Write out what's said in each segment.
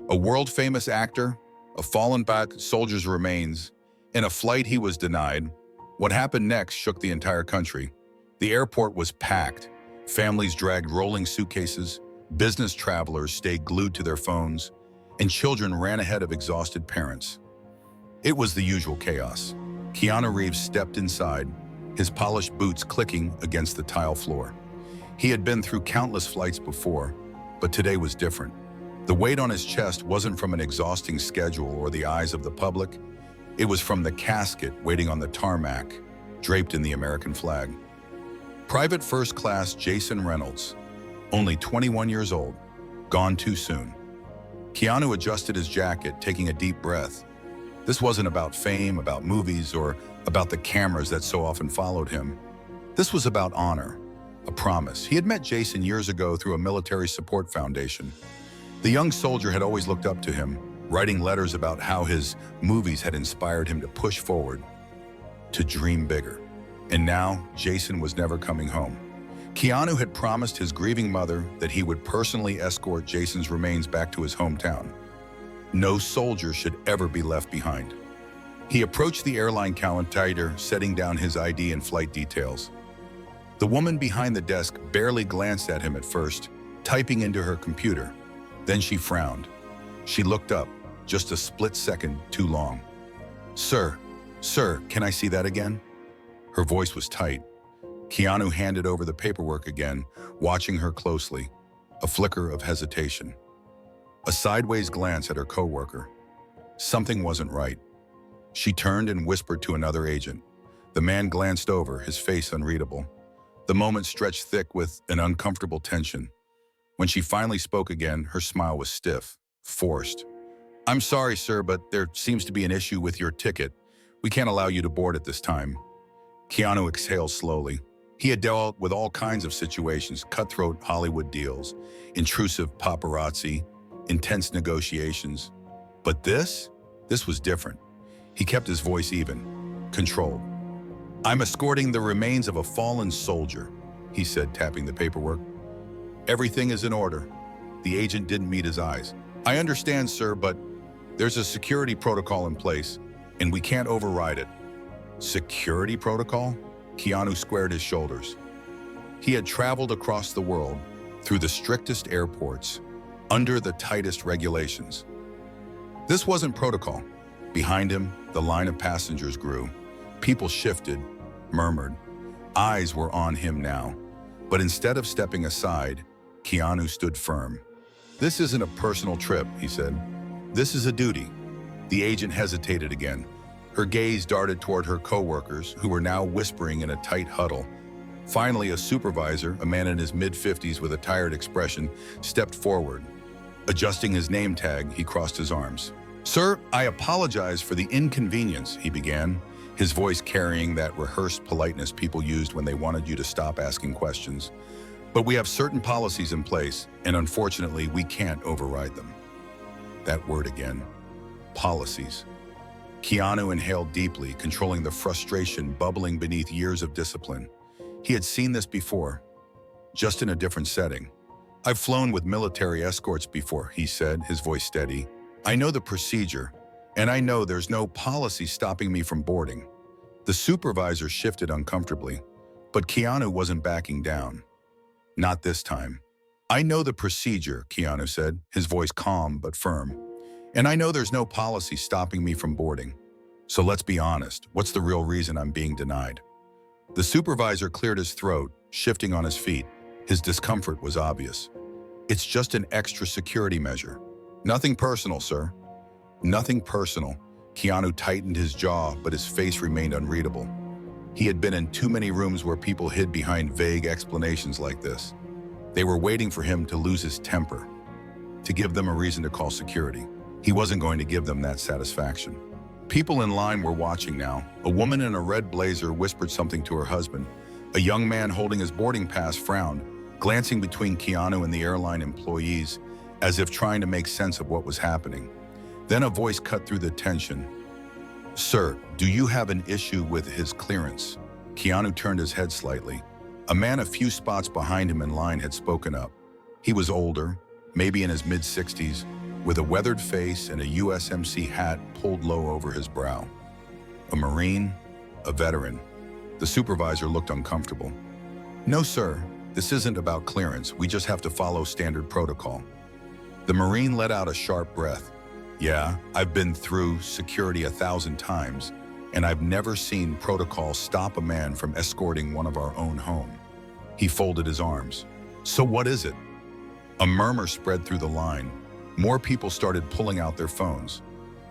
A world-famous actor, a fallen back soldier's remains, in a flight he was denied. What happened next shook the entire country. The airport was packed. Families dragged rolling suitcases, business travelers stayed glued to their phones, and children ran ahead of exhausted parents. It was the usual chaos. Keanu Reeves stepped inside, his polished boots clicking against the tile floor. He had been through countless flights before, but today was different. The weight on his chest wasn't from an exhausting schedule or the eyes of the public. It was from the casket waiting on the tarmac, draped in the American flag. Private First Class Jason Reynolds, only 21 years old, gone too soon. Keanu adjusted his jacket, taking a deep breath. This wasn't about fame, about movies, or about the cameras that so often followed him. This was about honor, a promise. He had met Jason years ago through a military support foundation. The young soldier had always looked up to him, writing letters about how his movies had inspired him to push forward, to dream bigger. And now, Jason was never coming home. Keanu had promised his grieving mother that he would personally escort Jason's remains back to his hometown. No soldier should ever be left behind. He approached the airline counter, setting down his ID and flight details. The woman behind the desk barely glanced at him at first, typing into her computer. Then she frowned. She looked up, just a split second too long. Sir, can I see that again?" Her voice was tight. Keanu handed over the paperwork again, watching her closely, a flicker of hesitation. A sideways glance at her coworker. Something wasn't right. She turned and whispered to another agent. The man glanced over, his face unreadable. The moment stretched thick with an uncomfortable tension. When she finally spoke again, her smile was stiff, forced. "I'm sorry, sir, but there seems to be an issue with your ticket. We can't allow you to board at this time." Keanu exhaled slowly. He had dealt with all kinds of situations, cutthroat Hollywood deals, intrusive paparazzi, intense negotiations. But this was different. He kept his voice even, controlled. "I'm escorting the remains of a fallen soldier," he said, tapping the paperwork. "Everything is in order." The agent didn't meet his eyes. "I understand, sir, but there's a security protocol in place, and we can't override it." Security protocol? Keanu squared his shoulders. He had traveled across the world, through the strictest airports, under the tightest regulations. This wasn't protocol. Behind him, the line of passengers grew. People shifted, murmured. Eyes were on him now. But instead of stepping aside, Keanu stood firm. "This isn't a personal trip," he said. "This is a duty." The agent hesitated again. Her gaze darted toward her coworkers, who were now whispering in a tight huddle. Finally, a supervisor, a man in his mid-50s with a tired expression, stepped forward. Adjusting his name tag, he crossed his arms. "Sir, I apologize for the inconvenience," he began, his voice carrying that rehearsed politeness people used when they wanted you to stop asking questions. "But we have certain policies in place, and unfortunately, we can't override them." That word again. Policies. Keanu inhaled deeply, controlling the frustration bubbling beneath years of discipline. He had seen this before, just in a different setting. "I've flown with military escorts before," he said, his voice steady. "I know the procedure, and I know there's no policy stopping me from boarding." The supervisor shifted uncomfortably, but Keanu wasn't backing down. Not this time. "I know the procedure," Keanu said, his voice calm but firm. "And I know there's no policy stopping me from boarding. So let's be honest, what's the real reason I'm being denied?" The supervisor cleared his throat, shifting on his feet. His discomfort was obvious. "It's just an extra security measure. Nothing personal, sir." Nothing personal. Keanu tightened his jaw, but his face remained unreadable. He had been in too many rooms where people hid behind vague explanations like this. They were waiting for him to lose his temper, to give them a reason to call security. He wasn't going to give them that satisfaction. People in line were watching now. A woman in a red blazer whispered something to her husband. A young man holding his boarding pass frowned, glancing between Keanu and the airline employees, as if trying to make sense of what was happening. Then a voice cut through the tension. "Sir, do you have an issue with his clearance?" Keanu turned his head slightly. A man a few spots behind him in line had spoken up. He was older, maybe in his mid-60s, with a weathered face and a USMC hat pulled low over his brow. A Marine, a veteran. The supervisor looked uncomfortable. "No, sir, this isn't about clearance. We just have to follow standard protocol." The Marine let out a sharp breath. "Yeah, I've been through security 1,000 times, and I've never seen protocol stop a man from escorting one of our own home." He folded his arms. "So what is it?" A murmur spread through the line. More people started pulling out their phones.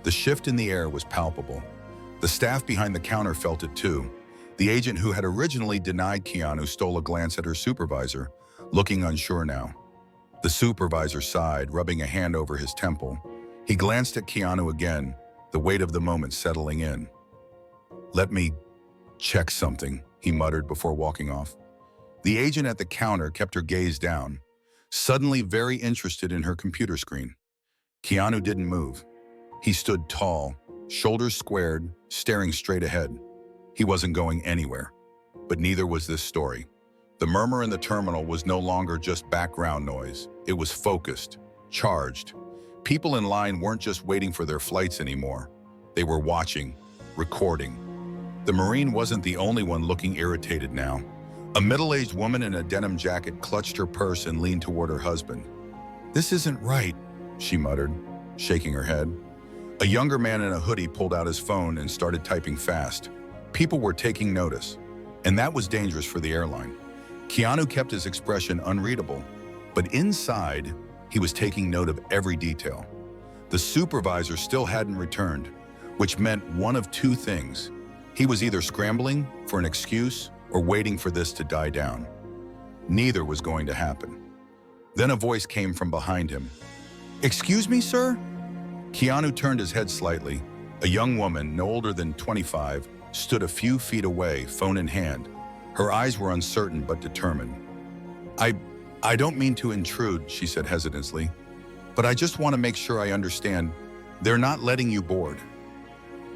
The shift in the air was palpable. The staff behind the counter felt it too. The agent who had originally denied Keanu stole a glance at her supervisor, looking unsure now. The supervisor sighed, rubbing a hand over his temple. He glanced at Keanu again, the weight of the moment settling in. "Let me check something," he muttered before walking off. The agent at the counter kept her gaze down, suddenly very interested in her computer screen. Keanu didn't move. He stood tall, shoulders squared, staring straight ahead. He wasn't going anywhere, but neither was this story. The murmur in the terminal was no longer just background noise. It was focused, charged. People in line weren't just waiting for their flights anymore. They were watching, recording. The Marine wasn't the only one looking irritated now. A middle-aged woman in a denim jacket clutched her purse and leaned toward her husband. "This isn't right," she muttered, shaking her head. A younger man in a hoodie pulled out his phone and started typing fast. People were taking notice, and that was dangerous for the airline. Keanu kept his expression unreadable, but inside, he was taking note of every detail. The supervisor still hadn't returned, which meant one of two things. He was either scrambling for an excuse or waiting for this to die down. Neither was going to happen. Then a voice came from behind him. "Excuse me, sir?" Keanu turned his head slightly. A young woman, no older than 25, stood a few feet away, phone in hand. Her eyes were uncertain but determined. I don't mean to intrude," she said hesitantly, "but I just want to make sure I understand. They're not letting you board."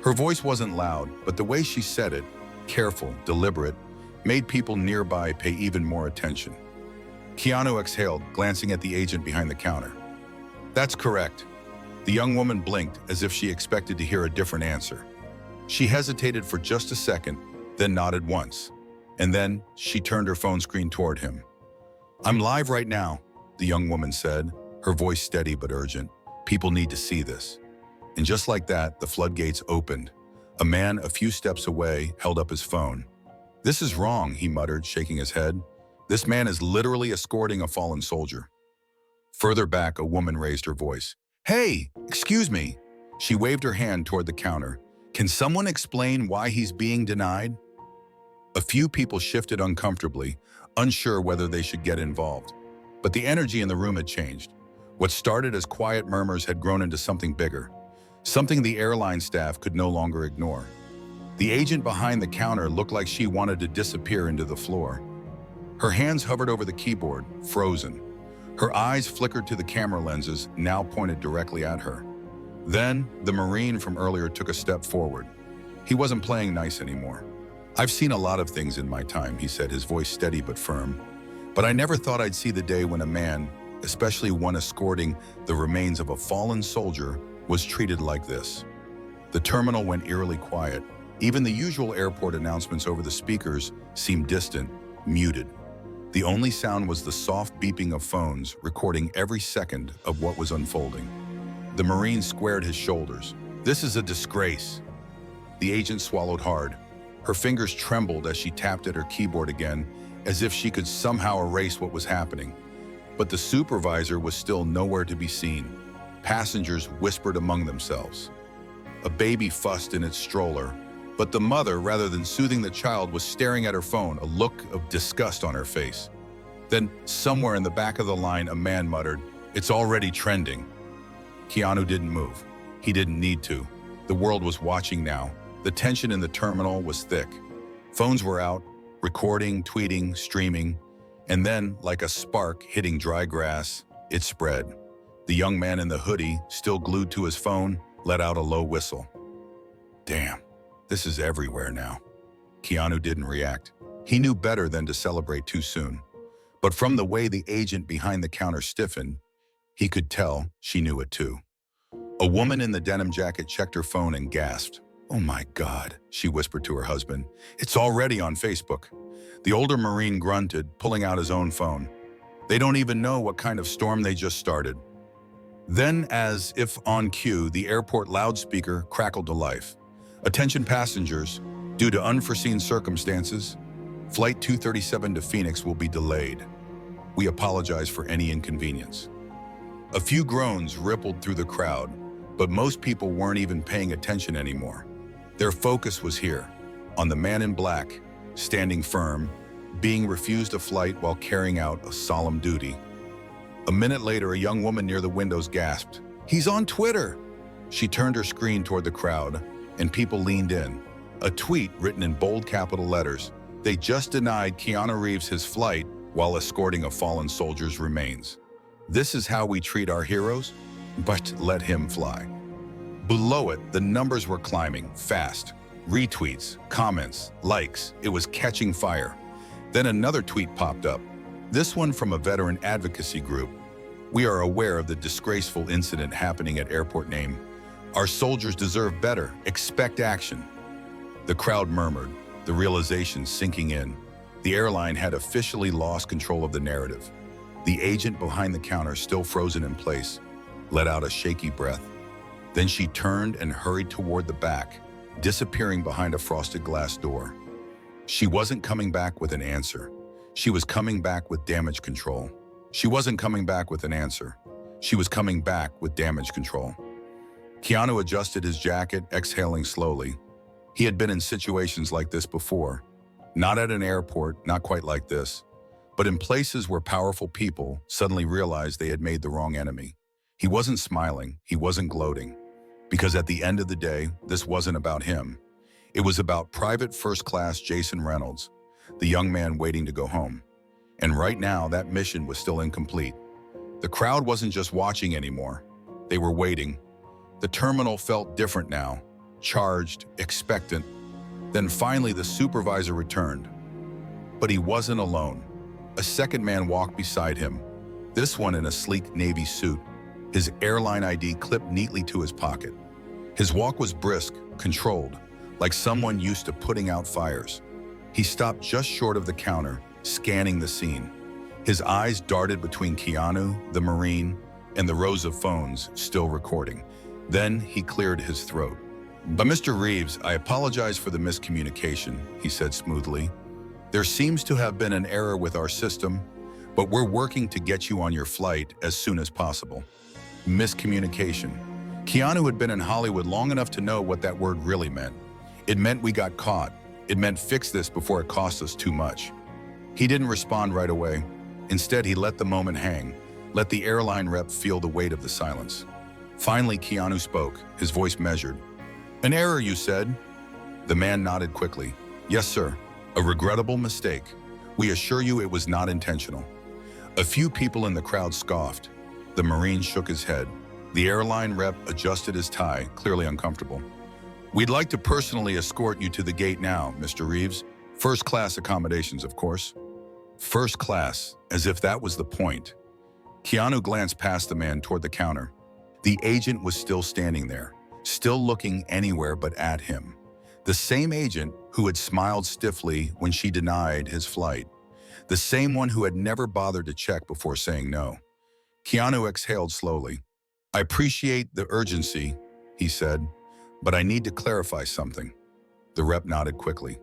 Her voice wasn't loud, but the way she said it, careful, deliberate, made people nearby pay even more attention. Keanu exhaled, glancing at the agent behind the counter. "That's correct." The young woman blinked as if she expected to hear a different answer. She hesitated for just a second, then nodded once. And then she turned her phone screen toward him. "I'm live right now," the young woman said, her voice steady but urgent. "People need to see this." And just like that, the floodgates opened. A man a few steps away held up his phone. "This is wrong," he muttered, shaking his head. "This man is literally escorting a fallen soldier." Further back, a woman raised her voice. "Hey, excuse me." She waved her hand toward the counter. "Can someone explain why he's being denied?" A few people shifted uncomfortably, unsure whether they should get involved. But the energy in the room had changed. What started as quiet murmurs had grown into something bigger, something the airline staff could no longer ignore. The agent behind the counter looked like she wanted to disappear into the floor. Her hands hovered over the keyboard, frozen. Her eyes flickered to the camera lenses, now pointed directly at her. Then, the Marine from earlier took a step forward. He wasn't playing nice anymore. "I've seen a lot of things in my time," he said, his voice steady but firm. "But I never thought I'd see the day when a man, especially one escorting the remains of a fallen soldier, was treated like this." The terminal went eerily quiet. Even the usual airport announcements over the speakers seemed distant, muted. The only sound was the soft beeping of phones, recording every second of what was unfolding. The Marine squared his shoulders. "This is a disgrace." The agent swallowed hard. Her fingers trembled as she tapped at her keyboard again, as if she could somehow erase what was happening. But the supervisor was still nowhere to be seen. Passengers whispered among themselves. A baby fussed in its stroller, but the mother, rather than soothing the child, was staring at her phone, a look of disgust on her face. Then, somewhere in the back of the line, a man muttered, "It's already trending." Keanu didn't move. He didn't need to. The world was watching now. The tension in the terminal was thick. Phones were out, recording, tweeting, streaming, and then, like a spark hitting dry grass, it spread. The young man in the hoodie, still glued to his phone, let out a low whistle. "Damn, this is everywhere now." Keanu didn't react. He knew better than to celebrate too soon. But from the way the agent behind the counter stiffened, he could tell she knew it too. A woman in the denim jacket checked her phone and gasped. "Oh my God," she whispered to her husband. "It's already on Facebook." The older Marine grunted, pulling out his own phone. They don't even know what kind of storm they just started. Then, as if on cue, the airport loudspeaker crackled to life. "Attention passengers, due to unforeseen circumstances, Flight 237 to Phoenix will be delayed. We apologize for any inconvenience." A few groans rippled through the crowd, but most people weren't even paying attention anymore. Their focus was here, on the man in black, standing firm, being refused a flight while carrying out a solemn duty. A minute later, a young woman near the windows gasped, "He's on Twitter!" She turned her screen toward the crowd, and people leaned in. A tweet written in bold capital letters. They just denied Keanu Reeves his flight while escorting a fallen soldier's remains. This is how we treat our heroes, but let him fly. Below it, the numbers were climbing, fast. Retweets, comments, likes, it was catching fire. Then another tweet popped up, this one from a veteran advocacy group. "We are aware of the disgraceful incident happening at airport name. Our soldiers deserve better. Expect action." The crowd murmured, the realization sinking in. The airline had officially lost control of the narrative. The agent behind the counter, still frozen in place, let out a shaky breath. Then she turned and hurried toward the back, disappearing behind a frosted glass door. She wasn't coming back with an answer. She was coming back with damage control. She wasn't coming back with an answer. She was coming back with damage control. Keanu adjusted his jacket, exhaling slowly. He had been in situations like this before. Not at an airport, not quite like this, but in places where powerful people suddenly realized they had made the wrong enemy. He wasn't smiling, he wasn't gloating, because at the end of the day, this wasn't about him. It was about Private First Class Jason Reynolds, the young man waiting to go home. And right now, that mission was still incomplete. The crowd wasn't just watching anymore. They were waiting. The terminal felt different now, charged, expectant. Then finally, the supervisor returned. But he wasn't alone. A second man walked beside him, this one in a sleek navy suit, his airline ID clipped neatly to his pocket. His walk was brisk, controlled, like someone used to putting out fires. He stopped just short of the counter, scanning the scene. His eyes darted between Keanu, the Marine, and the rows of phones still recording. Then he cleared his throat. "But Mr. Reeves, I apologize for the miscommunication," he said smoothly. "There seems to have been an error with our system, but we're working to get you on your flight as soon as possible." Miscommunication. Keanu had been in Hollywood long enough to know what that word really meant. It meant we got caught. It meant fix this before it cost us too much. He didn't respond right away. Instead, he let the moment hang, let the airline rep feel the weight of the silence. Finally, Keanu spoke, his voice measured. "An error, you said?" The man nodded quickly. "Yes, sir. A regrettable mistake. We assure you it was not intentional." A few people in the crowd scoffed. The Marine shook his head. The airline rep adjusted his tie, clearly uncomfortable. "We'd like to personally escort you to the gate now, Mr. Reeves. First class accommodations, of course." First class, as if that was the point. Keanu glanced past the man toward the counter. The agent was still standing there, still looking anywhere but at him. The same agent who had smiled stiffly when she denied his flight. The same one who had never bothered to check before saying no. Keanu exhaled slowly. "I appreciate the urgency," he said, "but I need to clarify something." The rep nodded quickly.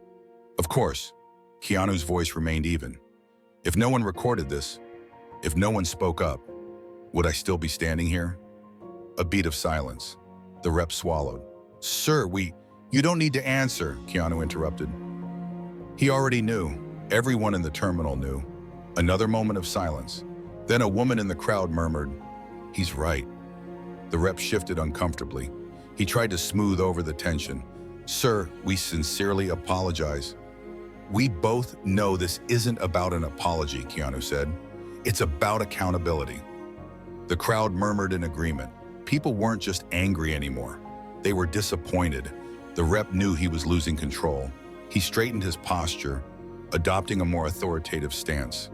"Of course." Keanu's voice remained even. "If no one recorded this, if no one spoke up, would I still be standing here?" A beat of silence. The rep swallowed. "Sir, you don't need to answer," Keanu interrupted. He already knew. Everyone in the terminal knew. Another moment of silence. Then a woman in the crowd murmured, "He's right." The rep shifted uncomfortably. He tried to smooth over the tension. "Sir, we sincerely apologize." "We both know this isn't about an apology," Keanu said. "It's about accountability." The crowd murmured in agreement. People weren't just angry anymore. They were disappointed. The rep knew he was losing control. He straightened his posture, adopting a more authoritative stance.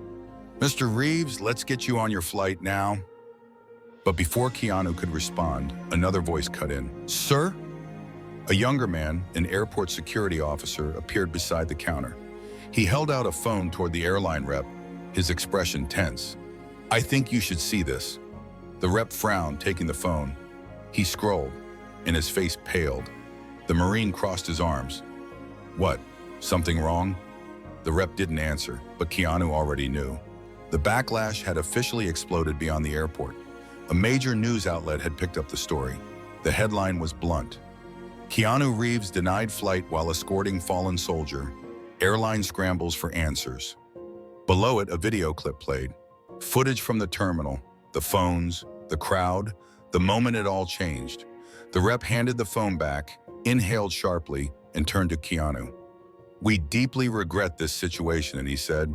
"Mr. Reeves, let's get you on your flight now." But before Keanu could respond, another voice cut in. "Sir?" A younger man, an airport security officer, appeared beside the counter. He held out a phone toward the airline rep, his expression tense. "I think you should see this." The rep frowned, taking the phone. He scrolled, and his face paled. The Marine crossed his arms. "What? Something wrong?" The rep didn't answer, but Keanu already knew. The backlash had officially exploded beyond the airport. A major news outlet had picked up the story. The headline was blunt. Keanu Reeves denied flight while escorting fallen soldier. Airline scrambles for answers. Below it, a video clip played. Footage from the terminal, the phones, the crowd, the moment it all changed. The rep handed the phone back, inhaled sharply, and turned to Keanu. "We deeply regret this situation," and he said.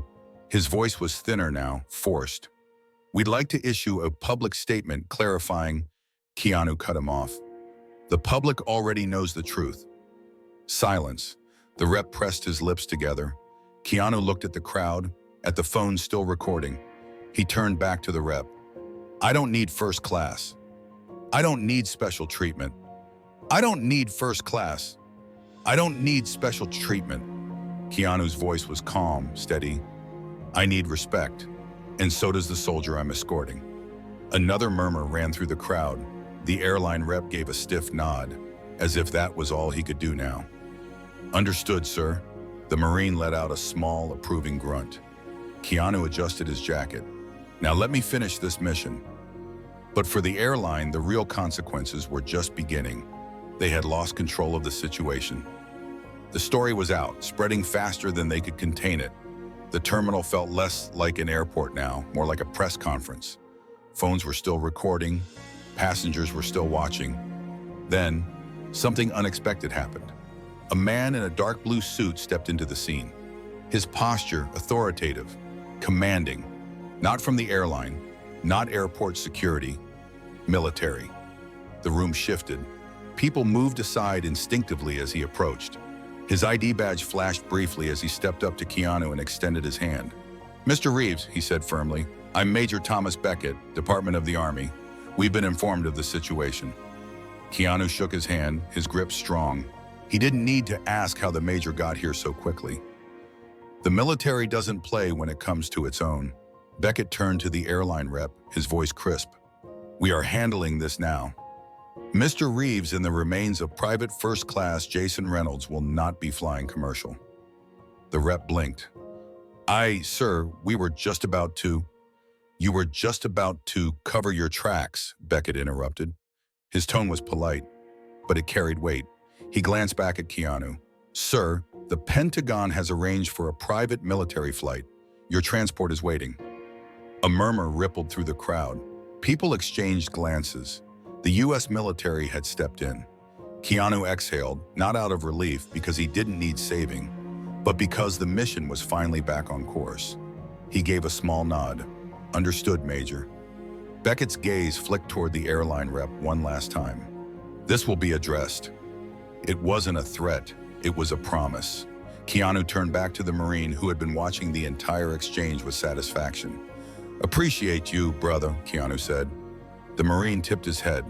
His voice was thinner now, forced. "We'd like to issue a public statement clarifying." Keanu cut him off. "The public already knows the truth." Silence. The rep pressed his lips together. Keanu looked at the crowd, at the phone still recording. He turned back to the rep. "I don't need first class. I don't need special treatment. I don't need first class. I don't need special treatment." Keanu's voice was calm, steady. "I need respect, and so does the soldier I'm escorting." Another murmur ran through the crowd. The airline rep gave a stiff nod, as if that was all he could do now. "Understood, sir." The Marine let out a small, approving grunt. Keanu adjusted his jacket. "Now let me finish this mission." But for the airline, the real consequences were just beginning. They had lost control of the situation. The story was out, spreading faster than they could contain it. The terminal felt less like an airport now, more like a press conference. Phones were still recording, passengers were still watching. Then, something unexpected happened. A man in a dark blue suit stepped into the scene. His posture authoritative, commanding, not from the airline, not airport security, military. The room shifted. People moved aside instinctively as he approached. His ID badge flashed briefly as he stepped up to Keanu and extended his hand. "Mr. Reeves," he said firmly, "I'm Major Thomas Beckett, Department of the Army. We've been informed of the situation." Keanu shook his hand, his grip strong. He didn't need to ask how the major got here so quickly. "The military doesn't play when it comes to its own." Beckett turned to the airline rep, his voice crisp. "We are handling this now. Mr. Reeves and the remains of Private First Class Jason Reynolds will not be flying commercial." The rep blinked. Sir, we were just about to..." "You were just about to cover your tracks," Beckett interrupted. His tone was polite, but it carried weight. He glanced back at Keanu. "Sir, the Pentagon has arranged for a private military flight. Your transport is waiting." A murmur rippled through the crowd. People exchanged glances. The U.S. military had stepped in. Keanu exhaled, not out of relief because he didn't need saving, but because the mission was finally back on course. He gave a small nod. "Understood, Major." Beckett's gaze flicked toward the airline rep one last time. "This will be addressed." It wasn't a threat, it was a promise. Keanu turned back to the Marine who had been watching the entire exchange with satisfaction. "Appreciate you, brother," Keanu said. The Marine tipped his head.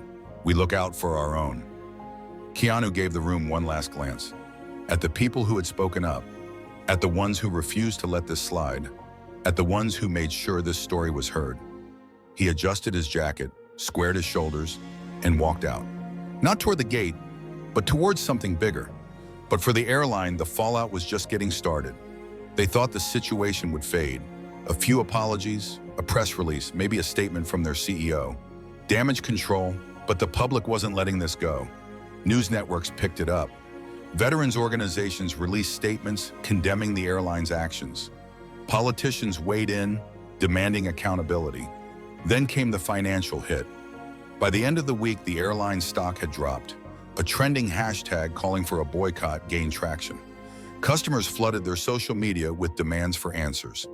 "We look out for our own." Keanu gave the room one last glance. At the people who had spoken up, at the ones who refused to let this slide, at the ones who made sure this story was heard. He adjusted his jacket, squared his shoulders, and walked out. Not toward the gate, but towards something bigger. But for the airline, the fallout was just getting started. They thought the situation would fade. A few apologies, a press release, maybe a statement from their CEO. Damage control, but the public wasn't letting this go. News networks picked it up. Veterans organizations released statements condemning the airline's actions. Politicians weighed in, demanding accountability. Then came the financial hit. By the end of the week, the airline stock had dropped. A trending hashtag calling for a boycott gained traction. Customers flooded their social media with demands for answers.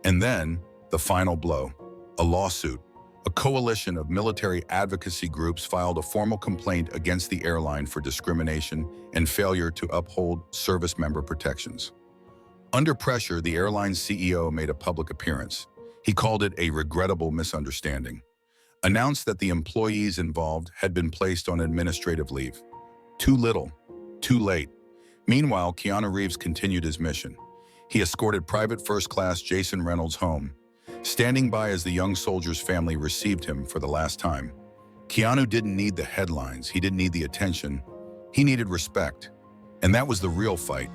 And then, the final blow. A lawsuit. A coalition of military advocacy groups filed a formal complaint against the airline for discrimination and failure to uphold service member protections. Under pressure, the airline's CEO made a public appearance. He called it a regrettable misunderstanding. announced that the employees involved had been placed on administrative leave. Too little, too late. Meanwhile, Keanu Reeves continued his mission. He escorted Private First Class Jason Reynolds home, standing by as the young soldier's family received him for the last time. Keanu didn't need the headlines, he didn't need the attention, he needed respect. And that was the real fight.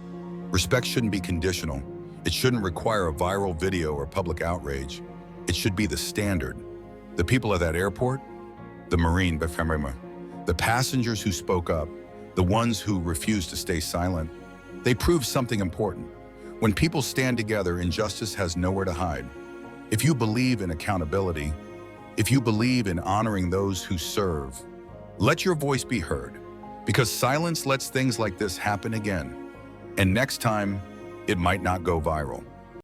Respect shouldn't be conditional. It shouldn't require a viral video or public outrage. It should be the standard. The people at that airport, the Marine, the passengers who spoke up, the ones who refused to stay silent, they proved something important. When people stand together, injustice has nowhere to hide. If you believe in accountability, if you believe in honoring those who serve, let your voice be heard, because silence lets things like this happen again. And next time, it might not go viral.